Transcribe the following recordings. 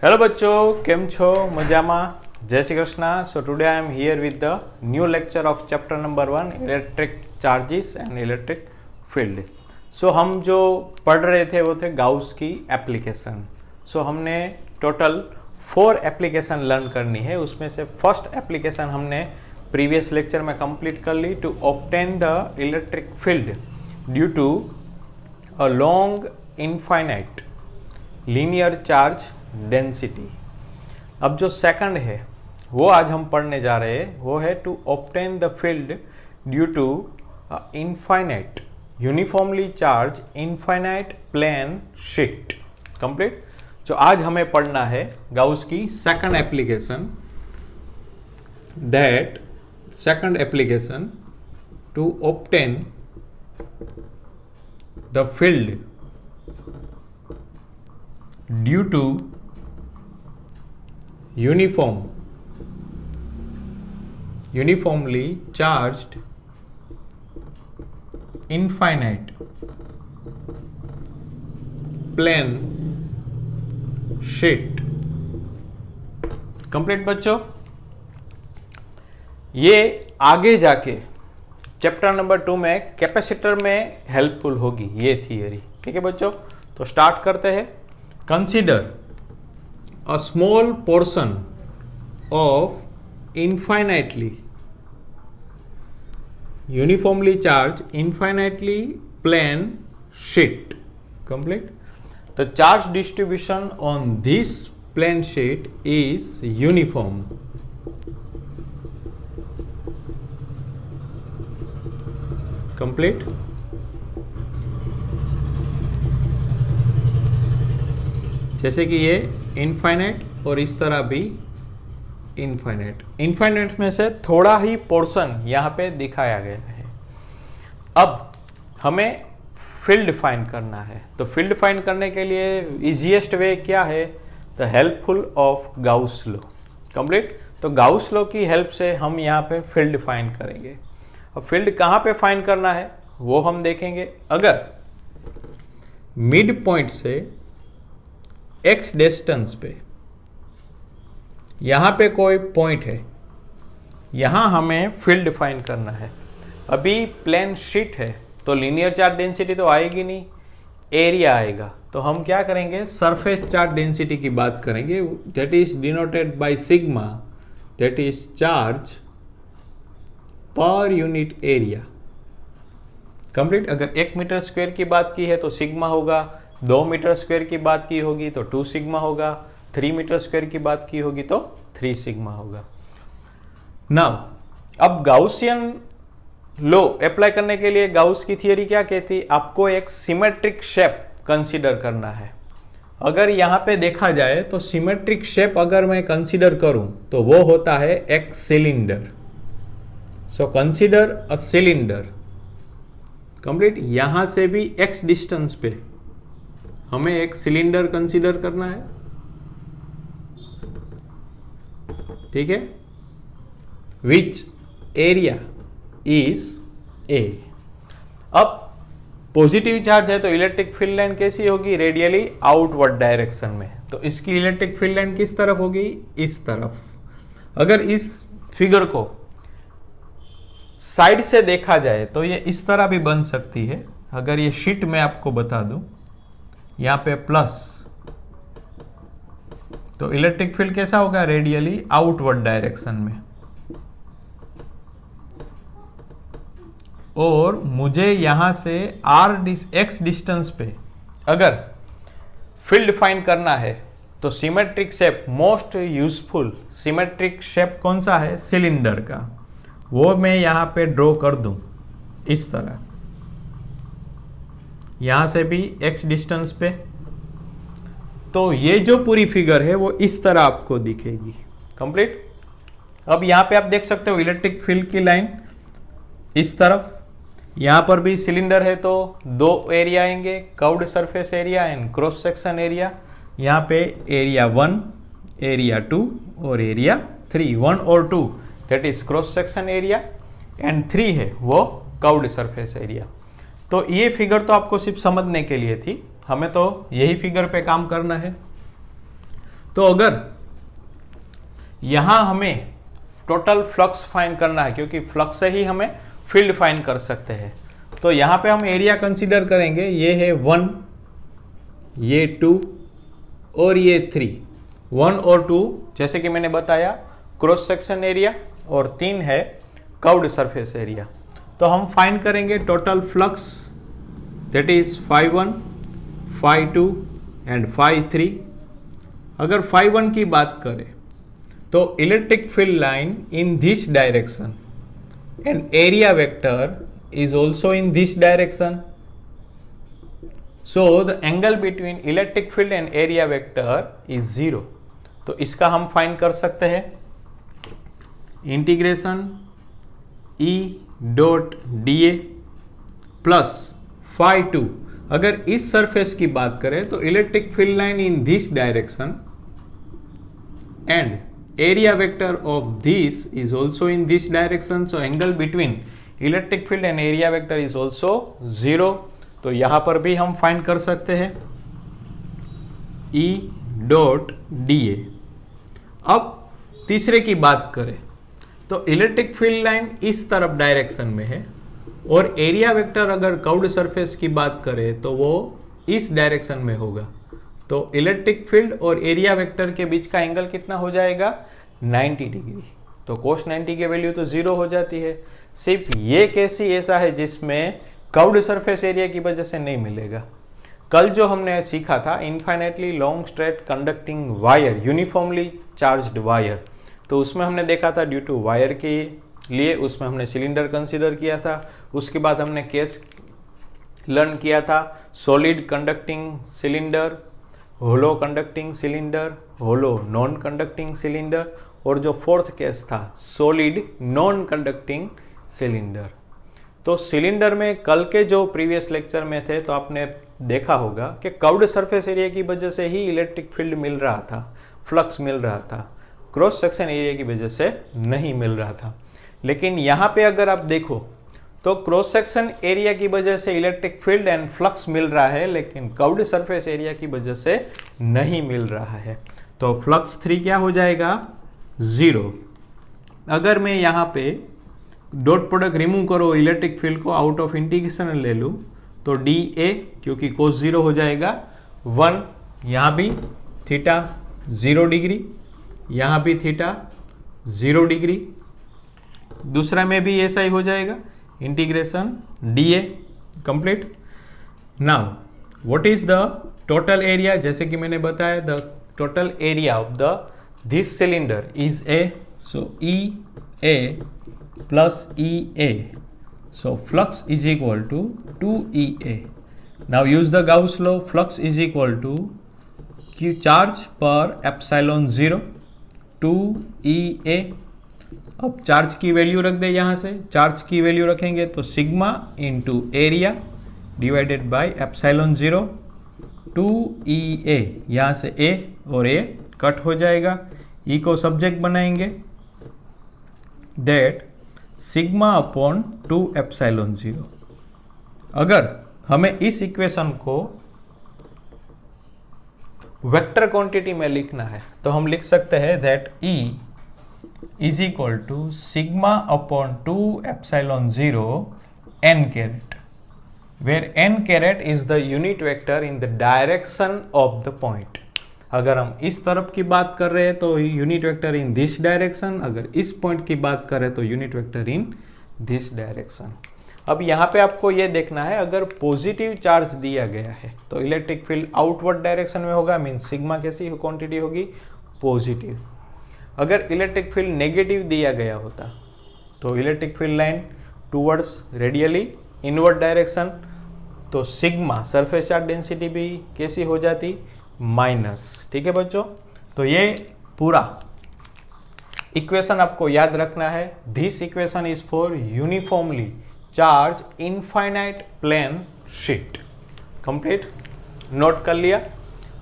Hello बच्चों, केम छो मजामा। जय Shri Krishna. So today I am here with the new lecture of chapter number 1 electric charges and electric field. So हम जो पढ़ रहे थे वो थे गाउस की एप्लीकेशन। सो हमने टोटल 4 एप्लीकेशन लर्न करनी है। उसमें से फर्स्ट एप्लीकेशन हमने प्रीवियस लेक्चर में कंप्लीट कर ली, to obtain the electric field due to a long infinite linear charge density. अब जो सेकंड है वो आज हम पढ़ने जा रहे हैं, वो है to obtain the field due to infinite uniformly charge infinite plane sheet. Complete. जो आज हमें पढ़ना है गाउस की second application, that second application to obtain the field due to uniformly charged infinite plane sheet। Complete बच्चों। ये आगे जाके चैप्टर नंबर 2 में कैपेसिटर में हेल्पफुल होगी ये थियरी। ठीक है बच्चों, तो स्टार्ट करते हैं। Consider a small portion of infinitely uniformly charged infinitely plane sheet। Complete। The charge distribution on this plane sheet is uniform। Complete। जैसे कि ये इनफाइनाइट और इस तरह भी इनफाइनाइट। इनफाइनाइट में से थोड़ा ही पोर्शन यहाँ पे दिखाया गया है। अब हमें फील्ड फाइंड करना है, तो फील्ड फाइंड करने के लिए इजीएस्ट वे क्या है? The helpful of Gauss law. Complete. तो गाउस लॉ की हेल्प से हम यहाँ पे फील्ड फाइंड करेंगे। अब फील्ड कहाँ पे फाइंड करना है वो हम देखेंगे। अगर मिड पॉइंट से x डिस्टेंस पे यहाँ पे कोई पॉइंट है, यहाँ हमें फील्ड फाइंड करना है। अभी प्लेन शीट है तो लीनियर चार्ज डेंसिटी तो आएगी नहीं, एरिया आएगा। तो हम क्या करेंगे? सरफेस चार्ज डेंसिटी की बात करेंगे, that is denoted by sigma, that is charge per unit area. Complete. अगर 1 मीटर स्क्वायर की बात की है तो सिग्मा होगा, 2 मीटर स्क्वायर की बात की होगी तो 2 सिग्मा होगा, 3 मीटर स्क्वायर की बात की होगी तो 3 सिग्मा होगा। नाउ अब गाउसियन लॉ अप्लाई करने के लिए गाउस की थियरी क्या कहती? आपको एक सिमेट्रिक शेप कंसीडर करना है। अगर यहाँ पे देखा जाए तो सिमेट्रिक शेप अगर मैं कंसीडर करूं तो वो होता है एक cylinder. So consider a cylinder. Complete. यहां से भी x डिस्टेंस पे हमें एक सिलेंडर कंसीडर करना है। ठीक है। Which area is a। अब पॉजिटिव चार्ज है तो इलेक्ट्रिक फील्ड लाइन कैसी होगी? रेडियली आउटवर्ड डायरेक्शन में। तो इसकी इलेक्ट्रिक फील्ड लाइन किस तरफ होगी? इस तरफ। अगर इस फिगर को साइड से देखा जाए तो ये इस तरह भी बन सकती है। अगर ये शीट में आपको बता दूं, यहाँ पे प्लस, तो इलेक्ट्रिक फील्ड कैसा होगा? रेडियली आउटवर्ड डायरेक्शन में। और मुझे यहां से x डिस्टेंस पे अगर फील्ड फाइंड करना है तो symmetric shape, most useful symmetric shape कौन सा है? सिलेंडर का। वो मैं यहां पे ड्रॉ कर दूं इस तरह, यहां से भी x डिस्टेंस पे। तो ये जो पूरी फिगर है वो इस तरह आपको दिखेगी। कंप्लीट। अब यहां पे आप देख सकते हो इलेक्ट्रिक फील्ड की लाइन इस तरफ। यहां पर भी सिलेंडर है तो 2 एरिया आएंगे, curved surface area and cross section area. यहां पे एरिया 1, एरिया 2 और एरिया 3। 1 और 2 that is cross section area and 3 है वो कर्व्ड सरफेस एरिया। तो ये फिगर तो आपको सिर्फ समझने के लिए थी, हमें तो यही फिगर पे काम करना है। तो अगर यहां हमें टोटल फ्लक्स फाइंड करना है, क्योंकि फ्लक्स से ही हमें फील्ड फाइंड कर सकते हैं, तो यहां पे हम एरिया कंसीडर करेंगे। ये है 1, ये 2 और ये 3। 1 और 2 जैसे कि मैंने बताया क्रॉस सेक्शन एरिया, और 3 है कर्व्ड सरफेस एरिया। तो हम फाइंड करेंगे total flux, that is φ1, φ2 and φ3। अगर φ1 की बात करें तो electric field line in this direction and area vector is also in this direction, so the angle between electric field and area vector is 0। तो इसका हम फाइंड कर सकते हैं integration E dot da plus φ2। अगर इस सरफेस की बात करें तो electric field line in this direction and area vector of this is also in this direction, so angle between electric field and area vector is also 0। तो यहां पर भी हम फाइंड कर सकते हैं E डॉट da। अब तीसरे की बात करें तो इलेक्ट्रिक फील्ड लाइन इस तरफ डायरेक्शन में है, और एरिया वेक्टर अगर कर्व्ड सरफेस की बात करें तो वो इस डायरेक्शन में होगा। तो इलेक्ट्रिक फील्ड और एरिया वेक्टर के बीच का एंगल कितना हो जाएगा 90 डिग्री। तो cos 90 की वैल्यू तो 0 हो जाती है। सिर्फ ये केस ही ऐसा है जिसमें कर्व्ड सरफेस एरिया की वजह से नहीं मिलेगा। कल जो हमने सीखा था infinitely long straight conducting wire, uniformly charged wire, तो उसमें हमने देखा था ड्यू टू वायर के लिए उसमें हमने सिलेंडर कंसीडर किया था। उसके बाद हमने केस लर्न किया था सॉलिड कंडक्टिंग सिलेंडर, होलो कंडक्टिंग सिलेंडर, होलो नॉन कंडक्टिंग सिलेंडर, और जो फोर्थ केस था सॉलिड नॉन कंडक्टिंग सिलेंडर। तो सिलेंडर में कल के जो प्रीवियस लेक्चर में थे तो आपने देखा होगा कि कर्व्ड सरफेस एरिया की वजह से ही इलेक्ट्रिक फील्ड मिल रहा था, फ्लक्स मिल रहा था, क्रॉस सेक्शन एरिया की वजह से नहीं मिल रहा था। लेकिन यहाँ पे अगर आप देखो तो क्रॉस सेक्शन एरिया की वजह से इलेक्ट्रिक फील्ड एंड फ्लक्स मिल रहा है, लेकिन कर्व्ड सरफेस एरिया की वजह से नहीं मिल रहा है। तो फ्लक्स 3 क्या हो जाएगा 0। अगर मैं यहाँ पे डॉट प्रोडक्ट रिमूव करो इलेक्ट्रिक फील्ड को आउट ऑफ इंटीग्रेशन ले लूँ तो dA, क्योंकि cos 0 हो जाएगा 1, यहाँ भी थीटा 0 डिग्री, यहाँ भी थीटा 0 डिग्री, दूसरा में भी ऐसा ही हो जाएगा integration dA complete. Now what is the total area, जैसे कि मैंने बताया the total area of the this cylinder is A, so EA plus EA, so flux is equal to 2EA। now use the Gauss law, flux is equal to Q charge per epsilon 0 2EA। अब charge की value रख दे, यहाँ से charge की value रखेंगे तो sigma into area divided by epsilon 0 2EA, यहाँ से A और A कट हो जाएगा, E को सब्जेक्ट बनाएंगे दैट सिग्मा अपॉन 2 एप्सिलॉन 0। अगर हमें इस इक्वेशन को वेक्टर क्वांटिटी में लिखना है तो हम लिख सकते हैं that E is equal to sigma upon 2 epsilon 0 n caret, where n caret is the unit vector in the direction of the point. अगर हम इस तरफ की बात कर रहे हैं तो unit vector in this direction, अगर इस पॉइंट की बात करें तो unit vector in this direction. अब यहाँ पे आपको ये देखना है अगर पॉजिटिव चार्ज दिया गया है तो इलेक्ट्रिक फील्ड आउटवर्ड डायरेक्शन में होगा, मीन सिग्मा कैसी क्वांटिटी होगी पॉजिटिव। अगर इलेक्ट्रिक फील्ड नेगेटिव दिया गया होता तो electric field line towards radially inward direction, तो सिग्मा सरफेस चार्ज डेंसिटी भी कैसी हो जाती माइनस। ठीक है बच्चों, तो ये पूरा इक्वेशन आपको याद रखना है। This equation is for uniformly charge infinite plane sheet. Complete note कर लिया।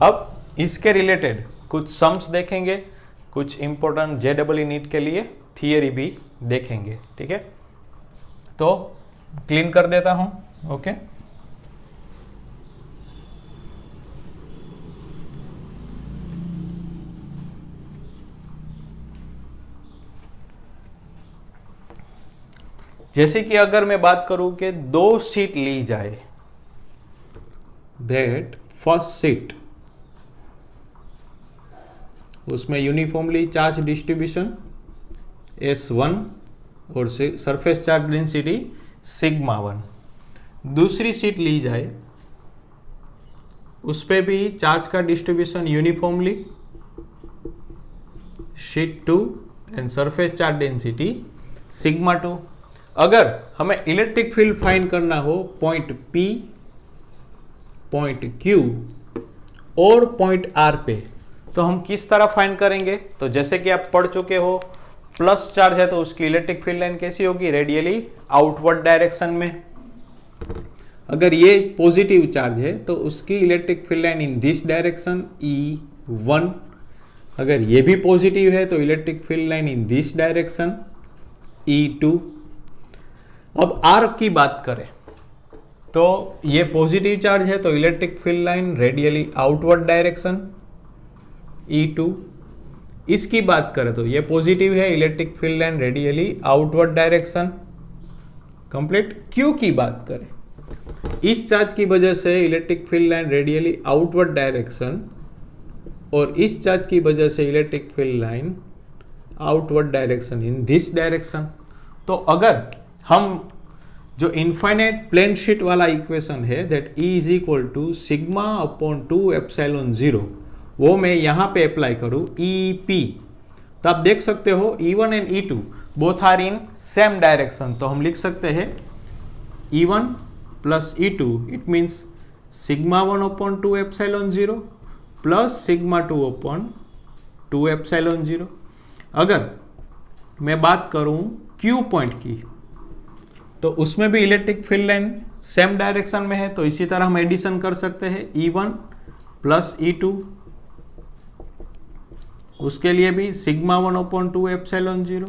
अब इसके रिलेटेड कुछ सम्स देखेंगे, कुछ इंपॉर्टेंट JEE नीट के लिए थियरी भी देखेंगे। ठीक है, तो क्लीन कर देता हूं। ओके, जैसे कि अगर मैं बात करूं कि 2 शीट ली जाए, दैट फर्स्ट शीट, उसमें यूनिफॉर्मली चार्ज डिस्ट्रीब्यूशन S1 और सरफेस चार्ज डेंसिटी सिग्मा 1। दूसरी शीट ली जाए, उस पे भी चार्ज का distribution uniformly sheet 2 and surface charge density sigma 2। अगर हमें इलेक्ट्रिक फील्ड फाइंड करना हो पॉइंट P, पॉइंट Q और पॉइंट R पे, तो हम किस तरह फाइंड करेंगे? तो जैसे कि आप पढ़ चुके हो, प्लस चार्ज है तो उसकी इलेक्ट्रिक फील्ड लाइन कैसी होगी? रेडियली आउटवर्ड डायरेक्शन में। अगर ये पॉजिटिव चार्ज है तो उसकी electric field line in this direction E1। अगर ये भी पॉजिटिव है तो electric field line in this direction E2। अब R की बात करें तो ये पॉजिटिव चार्ज है तो electric field line radially outward direction E2। इसकी बात करें तो ये पॉजिटिव है, electric field line radially outward direction complete. Q की बात करें, इस चार्ज की वजह से electric field line radially outward direction और इस चार्ज की वजह से electric field line outward direction in this direction. तो अगर हम जो इनफाइनाइट प्लेन शीट वाला इक्वेशन है that E is equal to sigma upon 2 epsilon 0, वो मैं यहां पे अप्लाई करूं EP, तो आप देख सकते हो E1 and E2 both are in same direction. तो हम लिख सकते हैं E1 plus E2, it means sigma 1 upon 2 epsilon 0 plus sigma 2 upon 2 epsilon 0। अगर मैं बात करूं Q पॉइंट की, तो उसमें भी electric field line same direction में है, तो इसी तरह हम एडिशन कर सकते हैं E1 प्लस E2, उसके लिए भी sigma 1 upon 2 epsilon 0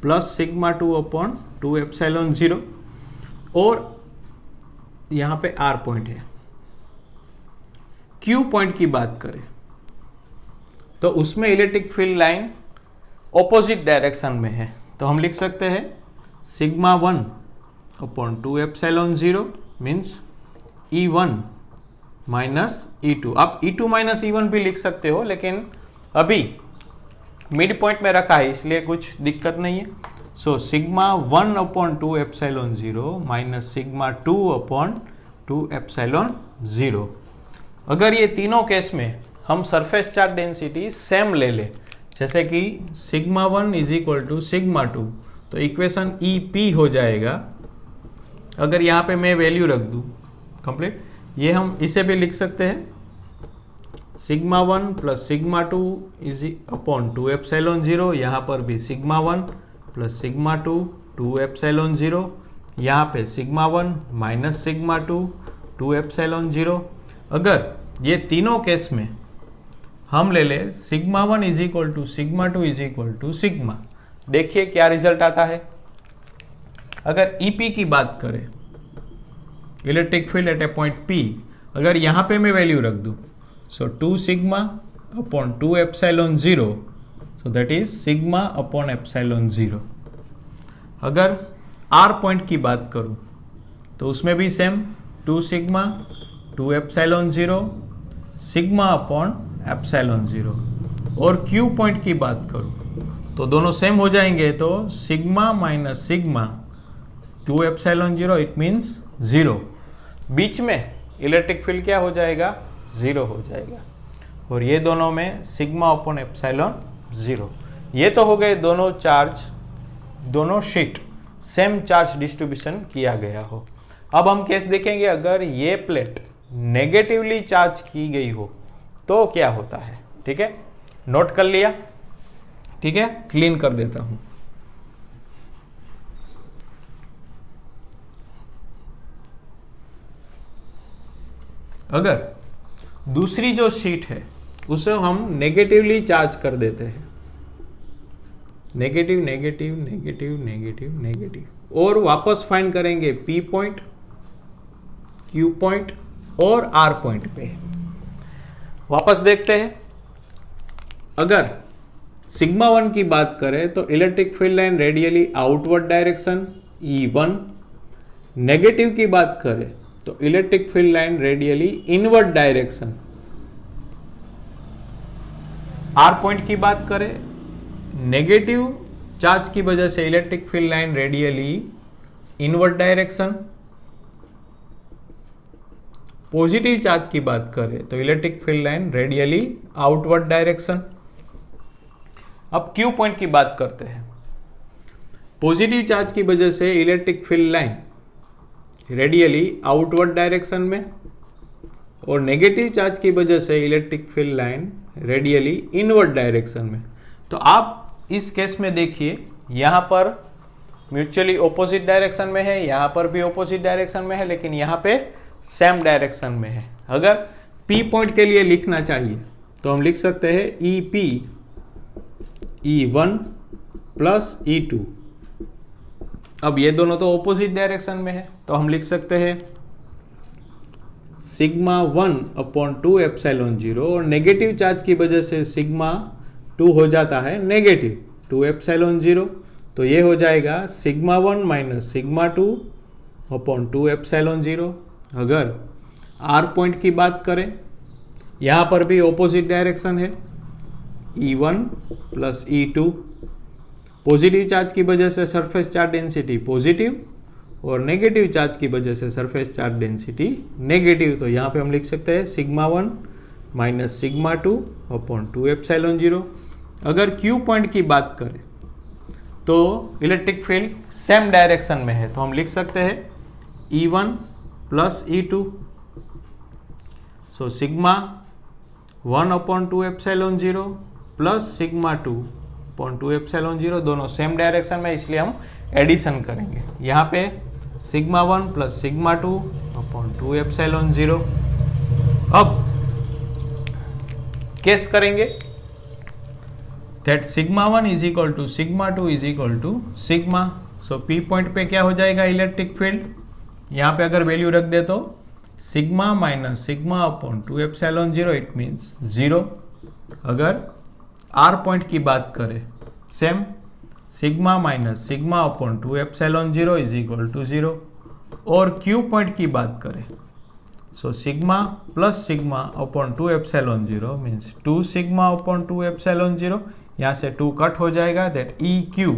plus sigma 2 upon 2 epsilon 0। और यहां पे R पॉइंट है। Q पॉइंट की बात करें तो उसमें electric field line opposite direction में है, तो हम लिख सकते हैं sigma 1 upon 2 epsilon 0 means E1 minus E2। आप E2 माइनस E1 भी लिख सकते हो, लेकिन अभी मिड पॉइंट में रखा है इसलिए कुछ दिक्कत नहीं है। So sigma 1 upon 2 epsilon 0 minus sigma 2 upon 2 epsilon 0। अगर ये तीनों केस में हम सरफेस चार्ज डेंसिटी सेम ले ले, जैसे कि sigma 1 is equal to sigma 2, तो इक्वेशन EP हो जाएगा। अगर यहाँ पे मैं वैल्यू रख दूँ कंप्लीट, ये हम इसे भी लिख सकते हैं sigma 1 plus sigma 2 is upon 2 epsilon 0। यहाँ पर भी सिग्मा 1 प्लस सिग्मा 2 2 एप्सिलॉन 0। यहाँ पे सिग्मा 1 माइनस सिग्मा 2 2 एप्सिलॉन 0। अगर ये तीनों केस में हम ले ले sigma 1 is equal to sigma 2 is equal to sigma, देखिए क्या रिजल्ट आता है। अगर EP की बात करें, electric field at A point P, अगर यहाँ पे मैं वैल्यू रख दूँ, सो 2 sigma upon 2 epsilon 0, so that is sigma upon epsilon 0। अगर R पॉइंट की बात करूँ तो उसमें भी same 2 sigma 2 epsilon 0 sigma upon epsilon 0। और Q पॉइंट की बात करूँ तो दोनों सेम हो जाएंगे, तो sigma minus sigma 2 epsilon 0, it means 0। बीच में इलेक्ट्रिक फील्ड क्या हो जाएगा? 0 हो जाएगा। और ये दोनों में सिग्मा अपॉन एप्सिलॉन 0। ये तो हो गए दोनों चार्ज, दोनों शीट सेम चार्ज डिस्ट्रीब्यूशन किया गया हो। अब हम केस देखेंगे अगर ये प्लेट नेगेटिवली चार्ज की गई हो तो क्या होता है। ठीक है, नोट कर लिया? ठीक है, क्लीन कर देता हूं। अगर दूसरी जो शीट है उसे हम नेगेटिवली चार्ज कर देते हैं, negative negative negative negative negative, और वापस फाइंड करेंगे P पॉइंट, Q पॉइंट और R पॉइंट पे। वापस देखते हैं, अगर सिग्मा 1 की बात करें तो electric field line radially outward direction E1। Negative की बात करें तो electric field line radially inward direction. R point की बात करें, नेगेटिव चार्ज की वजह से electric field line radially inward direction. Positive charge की बात करें तो electric field line radially outward direction. अब Q पॉइंट की बात करते हैं। पॉजिटिव चार्ज की वजह से electric field line radially outward direction में, और नेगेटिव चार्ज की वजह से electric field line radially inward direction में। तो आप इस केस में देखिए, यहां पर म्यूचुअली ऑपोजिट डायरेक्शन में है, यहां पर भी ऑपोजिट डायरेक्शन में है, लेकिन यहां पे सेम डायरेक्शन में है। अगर P पॉइंट के लिए लिखना चाहिए तो हम लिख सकते हैं EP E1 प्लस E2। अब ये दोनों तो ऑपोजिट डायरेक्शन में है, तो हम लिख सकते हैं सिग्मा 1/2 एप्सिलॉन 0, और नेगेटिव चार्ज की वजह से सिग्मा 2 हो जाता है नेगेटिव 2 एप्सिलॉन 0। तो ये हो जाएगा सिग्मा 1 माइनस सिग्मा 2/2 एप्सिलॉन 0। अगर R पॉइंट की बात करें, यहां पर भी ऑपोजिट डायरेक्शन है, E1 plus E2। Positive charge की वजह से सरफेस चार्ज डेंसिटी पॉजिटिव, और नेगेटिव चार्ज की वजह से सरफेस चार्ज डेंसिटी नेगेटिव। तो यहाँ पे हम लिख सकते हैं सिग्मा 1 माइनस सिग्मा 2/2 एप्सिलॉन 0। अगर Q पॉइंट की बात करें तो इलेक्ट्रिक फील्ड सेम डायरेक्शन में है, तो हम लिख सकते हैं E1 plus E2। So sigma 1/2 epsilon 0 plus sigma 2/2 epsilon 0, दोनों सेम डायरेक्शन में, इसलिए हम एडिशन करेंगे। यहाँ पे सिग्मा 1 प्लस सिग्मा 2/2 एप्सिलॉन 0। अब केस करेंगे that sigma 1 is equal to sigma 2 is equal to sigma. So P point पे क्या हो जाएगा इलेक्ट्रिक फील्ड, यहाँ पे अगर वैल्यू रख दे तो सिग्मा माइनस सिग्मा/2 एप्सिलॉन 0, इट मीन्स 0। अगर R पॉइंट की बात करें, सेम सिग्मा माइनस सिग्मा/2 एप्सिलॉन 0 इज इक्वल टू 0। और Q पॉइंट की बात करें, सो सिग्मा प्लस सिग्मा/2 एप्सिलॉन 0 मीन्स 2 सिग्मा/2 एप्सिलॉन 0। यहाँ से 2 कट हो जाएगा, that EQ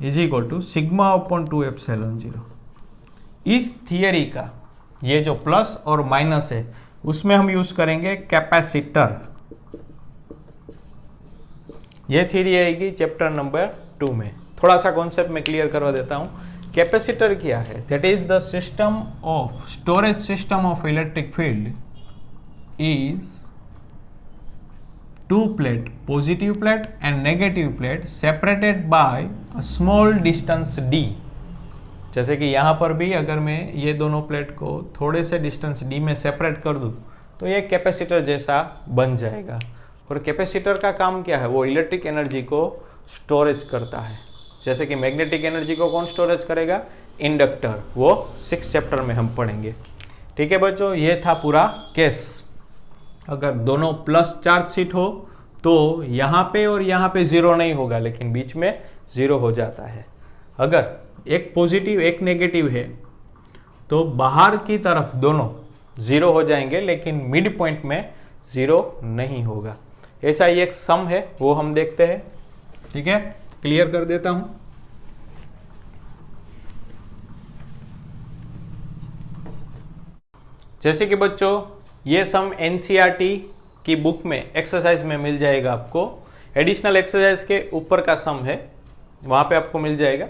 is equal to सिग्मा/2 एप्सिलॉन 0। इस थियरी का ये जो प्लस और माइनस है उसमें हम यूज करेंगे कैपेसिटर। ये थियरी आएगी चैप्टर नंबर 2 में। थोड़ा सा कॉन्सेप्ट में क्लियर करवा देता हूं। कैपेसिटर क्या है? That is the system of storage system of electric field is 2 plate, positive plate and negative plate, separated by a small distance d। जैसे कि यहाँ पर भी अगर मैं ये दोनों प्लेट को थोड़े से डिस्टेंस d में सेपरेट कर दूँ तो ये कैपेसिटर जैसा बन जाएगा। और कैपेसिटर का काम क्या है? वो इलेक्ट्रिक एनर्जी को स्टोरेज करता है। जैसे कि मैग्नेटिक एनर्जी को कौन स्टोरेज करेगा? इंडक्टर। वो 6 चैप्टर में हम पढ़ेंगे। ठीक है बच्चों, ये था पूरा केस। अगर दोनों प्लस चार्ज शीट हो तो यहाँ पे और यहाँ पे 0 नहीं होगा, लेकिन बीच में 0 हो जाता है। अगर एक पॉजिटिव एक नेगेटिव है तो बाहर की तरफ दोनों 0 हो जाएंगे, लेकिन मिड पॉइंट में 0 नहीं होगा। ऐसा ही एक सम है, वो हम देखते हैं। ठीक है, क्लियर कर देता हूं। जैसे कि बच्चों ये सम एनसीईआरटी की बुक में एक्सरसाइज में मिल जाएगा आपको। एडिशनल एक्सरसाइज के ऊपर का सम है, वहां पे आपको मिल जाएगा।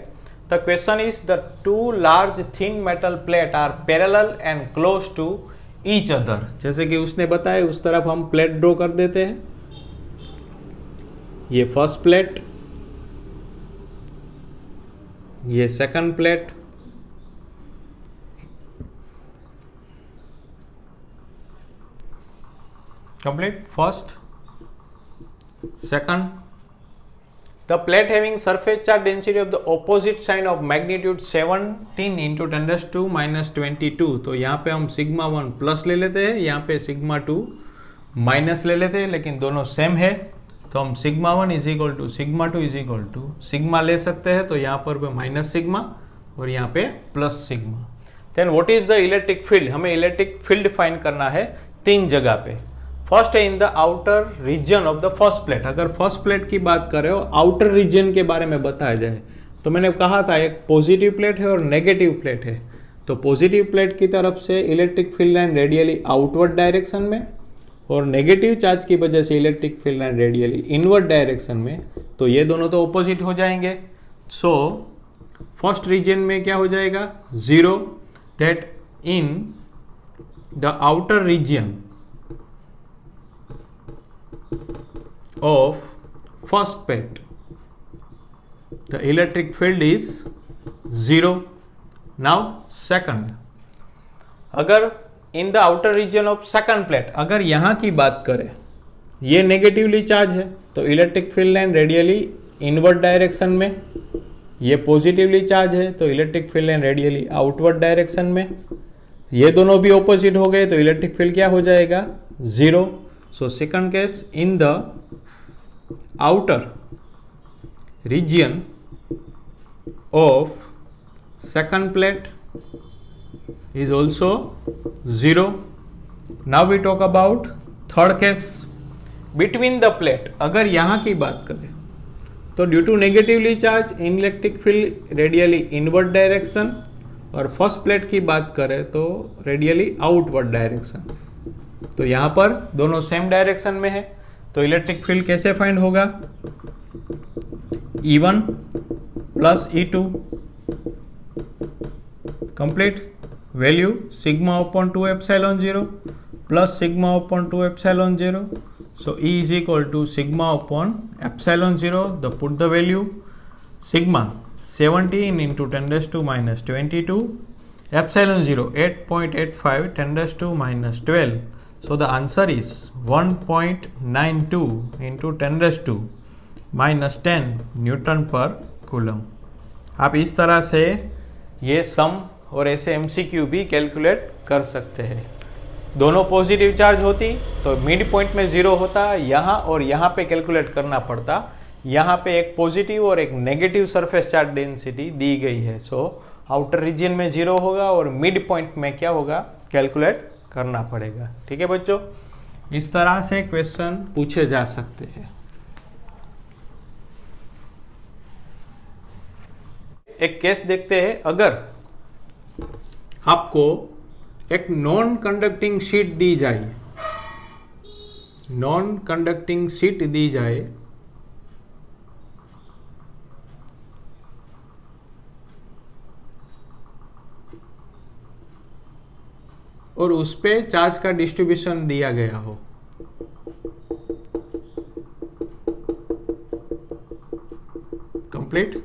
The question is the 2 large thin metal plate are parallel and close to each other। जैसे कि उसने बताया उस तरफ हम प्लेट ड्रॉ कर देते हैं। ये फर्स्ट प्लेट, ये second plate, complete. First, second. The plate having surface charge density of the opposite sign of magnitude 17 into 10⁻²⁻22। तो यहाँ पे हम सिग्मा 1 प्लस ले लेते हैं, यहाँ पे सिग्मा 2 माइनस ले लेते हैं, लेकिन दोनों सेम है तो हम sigma 1 is equal to sigma 2 is equal to sigma ले सकते हैं, तो यहाँ पर माइनस सिग्मा और यहाँ पे plus sigma. Then what is the electric field, हमें इलेक्ट्रिक फील्ड फाइंड करना है 3 जगह पे। फर्स्ट है in the outer region of the first plate. अगर फर्स्ट प्लेट की बात करें और आउटर रीजन के बारे में बताया जाए तो मैंने कहा था एक पॉजिटिव प्लेट है और नेगेटिव प्लेट है। तो पॉजिटिव प्लेट की तरफ से electric field line radially outward direction में और नेगेटिव चार्ज की वजह से electric field line radially inward direction में, तो ये दोनों तो ऑपोजिट हो जाएंगे। सो फर्स्ट रीजन में क्या हो जाएगा 0, that in the outer region of first plate the electric field is 0. Now second, अगर in the outer region of second plate, अगर यहाँ की बात करें ये नेगेटिवली चार्ज है तो electric field line radially inward direction में, ये पॉजिटिवली चार्ज है तो electric field line radially outward direction में, ये दोनों भी ऑपोजिट हो गए तो इलेक्ट्रिक फील्ड क्या हो जाएगा 0. So second case in the outer region of second plate is also 0. Now we talk about third case between the plate. अगर यहाँ की बात करें तो due to negatively charge electric field radially inward direction और फर्स्ट प्लेट की बात करें तो रेडियली आउटवर्ड डायरेक्शन। तो यहाँ पर दोनों सेम डायरेक्शन में है तो इलेक्ट्रिक फील्ड कैसे फाइंड होगा E1 plus E2 complete value sigma upon 2 epsilon 0 plus sigma upon 2 epsilon 0. So E is equal to sigma upon epsilon 0. The put the value sigma 17 into 10⁻²2 epsilon 0 8.85 10⁻12. So the answer is 1.92 into 10⁻10 newton per coulomb. आप इस तरह से ये सम और ऐसे MCQ भी calculate कर सकते हैं. दोनों पॉजिटिव चार्ज होती तो मिड पॉइंट में 0 होता, यहाँ और यहाँ पे कैलकुलेट करना पड़ता. यहाँ पे एक पॉजिटिव और एक नेगेटिव सरफेस चार्ज डेंसिटी दी गई है. सो आउटर रीजन में 0 होगा और मिड पॉइंट में क्या होगा कैलकुलेट करना पड़ेगा. ठीक है बच्चों, इस तरह से क्वेश्चन पूछे जा सकते हैं. एक केस देखते हैं. अगर आपको एक नॉन कंडक्टिंग शीट दी जाए, नॉन कंडक्टिंग शीट दी जाए और उस पे चार्ज का डिस्ट्रीब्यूशन दिया गया हो. कंप्लीट.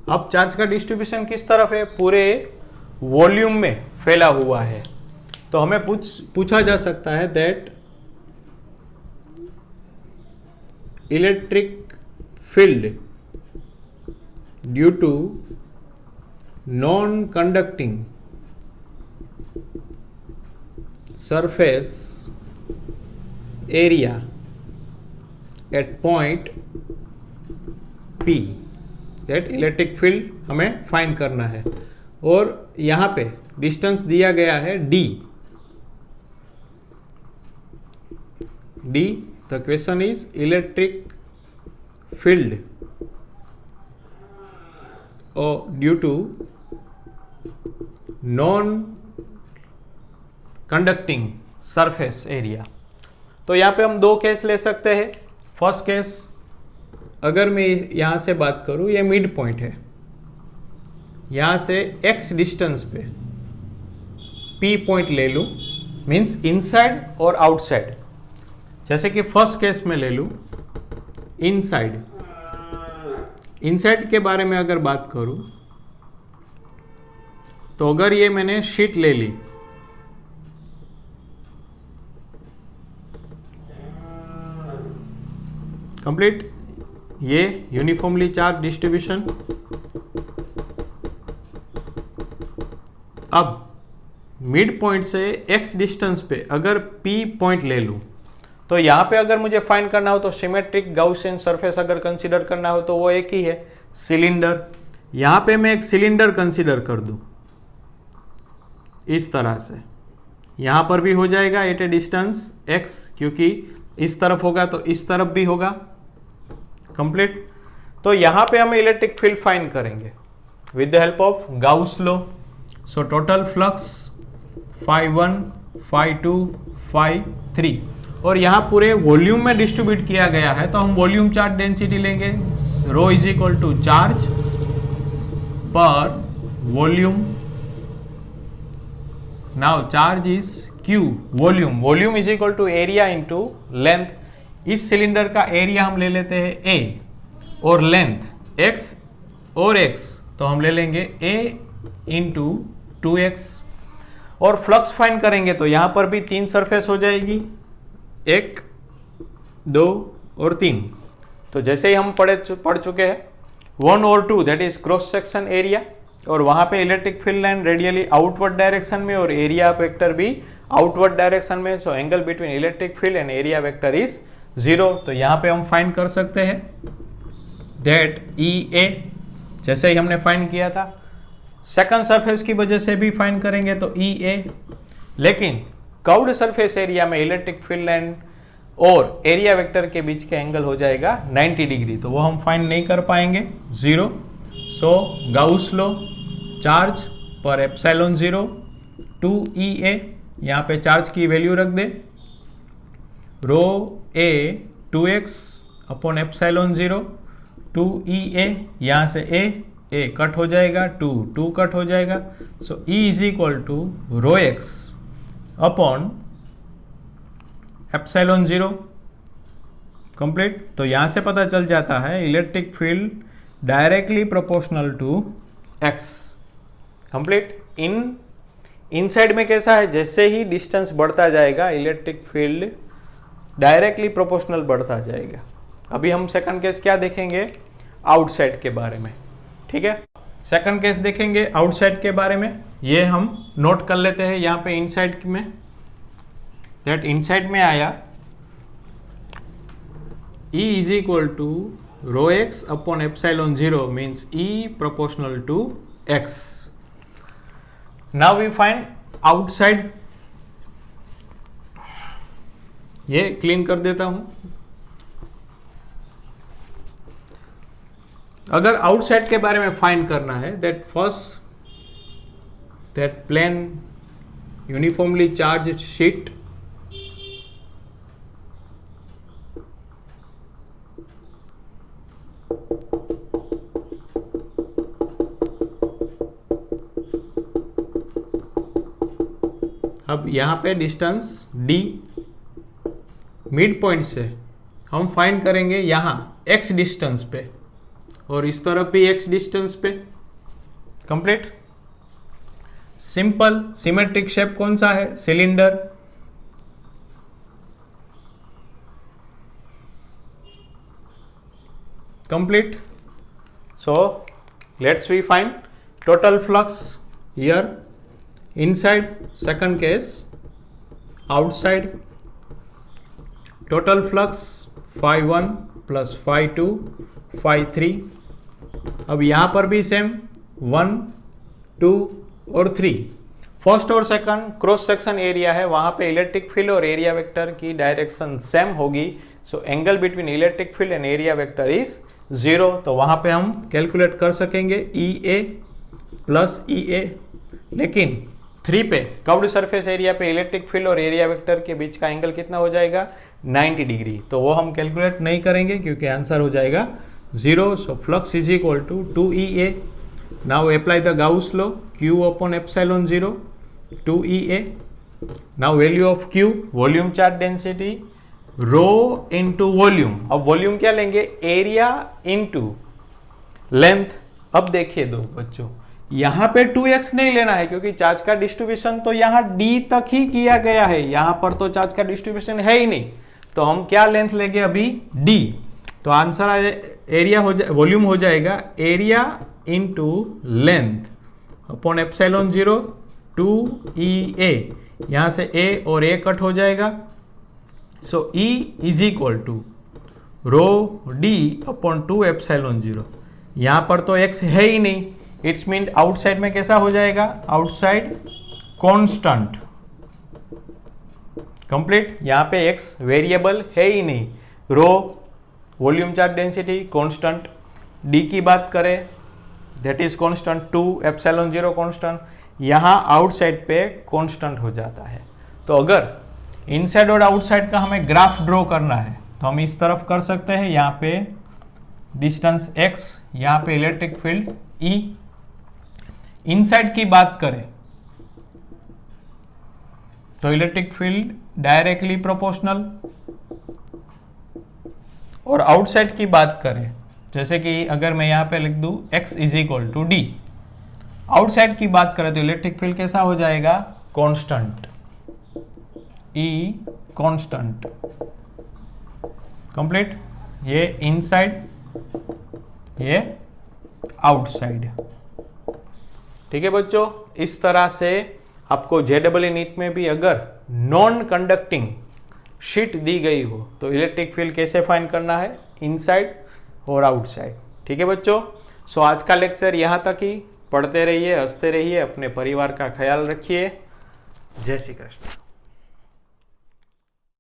अब चार्ज का डिस्ट्रीब्यूशन किस तरफ है, पूरे वॉल्यूम में फैला हुआ है. तो हमें पूछा जा सकता है that electric field due to non conducting surface area at point P, that electric field हमें फाइंड करना है. और यहाँ पे डिस्टेंस दिया गया है D. The question is electric field due to non conducting surface area. तो यहाँ पे हम दो केस ले सकते हैं. फर्स्ट केस, अगर मैं यहाँ से बात करूँ, ये मिड पॉइंट है, यहाँ से x डिस्टेंस पे P पॉइंट ले लूँ, मीन्स इनसाइड और आउटसाइड. जैसे कि फर्स्ट केस में ले लूँ इनसाइड. इनसाइड के बारे में अगर बात करूँ तो अगर ये मैंने शीट ले ली, कंप्लीट, ये यूनिफॉर्मली चार्ज डिस्ट्रीब्यूशन. अब मिड पॉइंट से x डिस्टेंस पे अगर P पॉइंट ले लूँ तो यहाँ पे अगर मुझे फाइंड करना हो तो सिमेट्रिक गाउसियन सरफेस अगर कंसीडर करना हो तो वो एक ही है, सिलेंडर। यहाँ पे मैं एक सिलेंडर कंसीडर कर दूं इस तरह से, यहाँ पर भी हो जाएगा एट ए डिस्टेंस x, क्योंकि इस तरफ होगा तो इस तरफ भी होगा, कंप्लीट। तो यहाँ पे हम इलेक्ट्रिक फील्ड फाइंड करेंगे with the help of Gauss law. So total flux φ1 φ2 φ3, और यहाँ पूरे वॉल्यूम में डिस्ट्रीब्यूट किया गया है, तो हम वॉल्यूम चार्ज डेंसिटी लेंगे, rho is equal to charge per volume. Now charge is Q, volume is equal to area into length. इस सिलेंडर का एरिया हम ले लेते हैं A, और लेंथ x और x, तो हम ले लेंगे A इंटू 2x। और फ्लक्स फाइंड करेंगे तो यहां पर भी 3 सरफेस हो जाएगी, 1 2 और 3। तो जैसे ही हम पढ़ चुके हैं 1 और 2 that is cross section area, और वहां पे electric field line radially outward direction में और एरिया वेक्टर भी आउटवर्ड डायरेक्शन में। So angle between electric field and area vector is 0। तो यहां पे हम फाइंड कर सकते हैं दैट EA, जैसे ही हमने फाइंड किया था। सेकंड सरफेस की वजह से भी फाइंड करेंगे तो EA, लेकिन कर्व्ड सरफेस एरिया में इलेक्ट्रिक फील्ड लाइन और एरिया वेक्टर के बीच का एंगल हो जाएगा 90 डिग्री, तो वो हम फाइंड नहीं कर पाएंगे, 0। सो गाउस लॉ, चार्ज पर एप्सिलॉन 0 2EA, यहाँ पे चार्ज की वैल्यू रख दे, रो A 2x upon epsilon 0 2EA, यहाँ से A कट हो जाएगा, 2 कट हो जाएगा। So E is equal to rho x upon epsilon 0, complete. तो यहां से पता चल जाता है electric field directly proportional to x, complete. Inside में कैसा है, जैसे ही डिस्टेंस बढ़ता जाएगा इलेक्ट्रिक फील्ड डायरेक्टली प्रोपोर्शनल बढ़ता जाएगा। अभी हम सेकंड केस क्या देखेंगे, आउटसाइड के बारे में, ठीक है। सेकंड केस देखेंगे आउटसाइड के बारे में, ये हम नोट कर लेते हैं यहाँ पे इनसाइड में। दैट इनसाइड में आया E is equal to rho x upon epsilon 0 means E proportional to x। Now we find outside, ये क्लीन कर देता हूं। अगर आउटसाइड के बारे में फाइंड करना है that first that plane uniformly charge sheet अब यहां पे डिस्टेंस D मिड पॉइंट से हम फाइंड करेंगे यहां x डिस्टेंस पे, और इस तरफ भी x डिस्टेंस पे, कंप्लीट। सिंपल सिमेट्रिक शेप कौन सा है, cylinder. Complete. So let's we find total flux here inside, second case outside. Total flux φ1 plus φ2 φ3। अब यहां पर भी सेम 1 2 और 3। फर्स्ट और सेकंड क्रॉस सेक्शन एरिया है, वहां पे इलेक्ट्रिक फील्ड और एरिया वेक्टर की डायरेक्शन सेम होगी। So angle between electric field and area vector is 0। तो वहां पे हम कैलकुलेट कर सकेंगे EA प्लस EA, लेकिन 3 पे कर्व्ड सरफेस एरिया पे इलेक्ट्रिक फील्ड और एरिया वेक्टर के बीच का एंगल कितना हो जाएगा, 90 डिग्री। तो वो हम कैलकुलेट नहीं करेंगे क्योंकि आंसर हो जाएगा 0। So flux is equal to 2EA। Now apply the Gauss law, Q upon epsilon 0 2EA। Now value of Q, volume charge density, rho into volume. अब वॉल्यूम क्या लेंगे, एरिया इनटू लेंथ। अब देखिए दो बच्चों, यहां पे 2x नहीं लेना है क्योंकि चार्ज का डिस्ट्रीब्यूशन तो यहां D तक ही किया गया है, यहां पर तो चार्ज का डिस्ट्रीब्यूशन है ही नहीं। तो हम क्या लेंथ लेंगे अभी, D। तो आंसर एरिया हो जाए, वॉल्यूम हो जाएगा area into length upon epsilon 0 2EA। यहां से A और A कट हो जाएगा, so E is equal to rho D upon 2 epsilon 0। यहां पर तो x है ही नहीं, इट्स मीन आउटसाइड में कैसा हो जाएगा, आउटसाइड कांस्टेंट। कंप्लीट। यहां पे x वेरिएबल है ही नहीं, rho volume charge density constant, d की बात करें that is constant, 2 epsilon 0 constant, यहां आउटसाइड पे कांस्टेंट हो जाता है। तो अगर इनसाइड और आउटसाइड का हमें ग्राफ ड्रॉ करना है तो हम इस तरफ कर सकते हैं, यहाँ पे डिस्टेंस x, यहाँ पे इलेक्ट्रिक फील्ड E। इनसाइड की बात करें तो इलेक्ट्रिक फील्ड डायरेक्टली प्रोपोर्शनल, और आउटसाइड की बात करें जैसे कि अगर मैं यहाँ पे लिख दूं x is equal to D, outside की बात करें तो इलेक्ट्रिक फील्ड कैसा हो जाएगा, कांस्टेंट, E कांस्टेंट। कंप्लीट। ये इनसाइड, ये आउटसाइड। ठीक है बच्चों, इस तरह से आपको JEE नीट में भी अगर नॉन कंडक्टिंग शीट दी गई हो तो इलेक्ट्रिक फील्ड कैसे फाइंड करना है, इनसाइड और आउटसाइड। ठीक है बच्चों, सो आज का लेक्चर यहाँ तक ही। पढ़ते रहिए, हंसते रहिए, अपने परिवार का ख्याल रखिए। जय श्री कृष्ण।